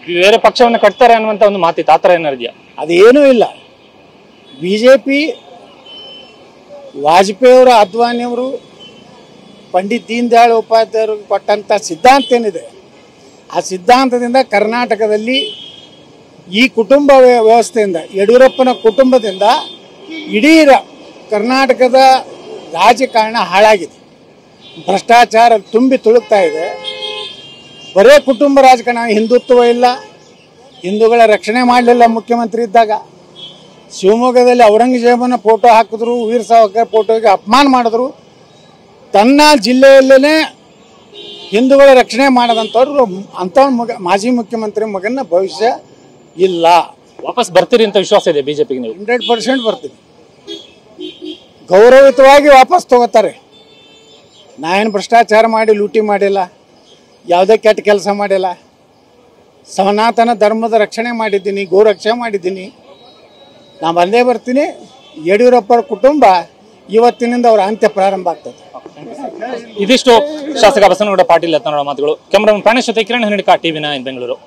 ಬೇರೆ ಪಕ್ಷವನ್ನು ಕಟ್ತಾರೆ ಅನ್ನುವಂತ ಒಂದು ಮಾತಿತ್ತು, ಆತರ ಏನಾರು ಇದೆಯಾ? ಅದೇನೂ ಇಲ್ಲ. ಬಿಜೆಪಿ ವಾಜಪೇಯಿ ಅವರು, ಅದ್ವಾನಿಯವರು, ಪಂಡಿತ್ ದೀನ್ ದಯಾಳ್ ಉಪಾಧ್ಯಾಯರು ಕೊಟ್ಟಂಥ ಸಿದ್ಧಾಂತ ಏನಿದೆ, ಆ ಸಿದ್ಧಾಂತದಿಂದ ಕರ್ನಾಟಕದಲ್ಲಿ ಈ ಕುಟುಂಬ ವ್ಯವಸ್ಥೆಯಿಂದ, ಯಡಿಯೂರಪ್ಪನ ಕುಟುಂಬದಿಂದ ಇಡೀ ಕರ್ನಾಟಕದ ರಾಜಕಾರಣ ಹಾಳಾಗಿದೆ. ಭ್ರಷ್ಟಾಚಾರ ತುಂಬಿ ತುಳುಕ್ತಾ ಇದೆ. ಬರೇ ಕುಟುಂಬ ರಾಜಕಾರಣ, ಹಿಂದುತ್ವ ಇಲ್ಲ, ಹಿಂದೂಗಳ ರಕ್ಷಣೆ ಮಾಡಲಿಲ್ಲ ಮುಖ್ಯಮಂತ್ರಿ ಇದ್ದಾಗ. ಶಿವಮೊಗ್ಗದಲ್ಲಿ ಔರಂಗಜೇಬನ ಫೋಟೋ ಹಾಕಿದ್ರು, ವೀರ ಸಾವರ್ಕರ್ ಫೋಟೋಗೆ ಅಪಮಾನ ಮಾಡಿದ್ರು. ತನ್ನ ಜಿಲ್ಲೆಯಲ್ಲೇ ಹಿಂದೂಗಳ ರಕ್ಷಣೆ ಮಾಡದಂಥವ್ರು ಅಂಥವ್ರ ಮಾಜಿ ಮುಖ್ಯಮಂತ್ರಿ ಮಗನ ಭವಿಷ್ಯ ಇಲ್ಲ. ವಾಪಸ್ ಬರ್ತೀರಿ ಅಂತ ವಿಶ್ವಾಸ ಇದೆ ಬಿಜೆಪಿಗೆ? ನೀವು 100% ಬರ್ತೀವಿ. ಗೌರವಿತವಾಗಿ ವಾಪಸ್ ತಗೋತಾರೆ. ನಾನೇನು ಭ್ರಷ್ಟಾಚಾರ ಮಾಡಿ ಲೂಟಿ ಮಾಡಿಲ್ಲ, ಯಾವುದೇ ಕೆಟ್ಟ ಕೆಲಸ ಮಾಡಿಲ್ಲ. ಸನಾತನ ಧರ್ಮದ ರಕ್ಷಣೆ ಮಾಡಿದ್ದೀನಿ, ಗೋರಕ್ಷಣೆ ಮಾಡಿದ್ದೀನಿ. ನಾನು ಬಂದೇ ಬರ್ತೀನಿ. ಯಡಿಯೂರಪ್ಪರ ಕುಟುಂಬ ಇವತ್ತಿನಿಂದ ಅವರ ಅಂತ್ಯ ಪ್ರಾರಂಭ ಆಗ್ತದೆ. ಇದಿಷ್ಟು ಶಾಸಕ ಬಸನಗೌಡ ಪಾಟೀಲ್ ಯತ್ನಾಳ್ ಮಾತುಗಳು. ಕ್ಯಾಮರಾಮನ್ ಪ್ರಾಣೇಶ್ ಜೊತೆ ಕಿರಣ್ ಹನ್ನೆರಡು, ಟಿವಿ9 ಬೆಂಗಳೂರು.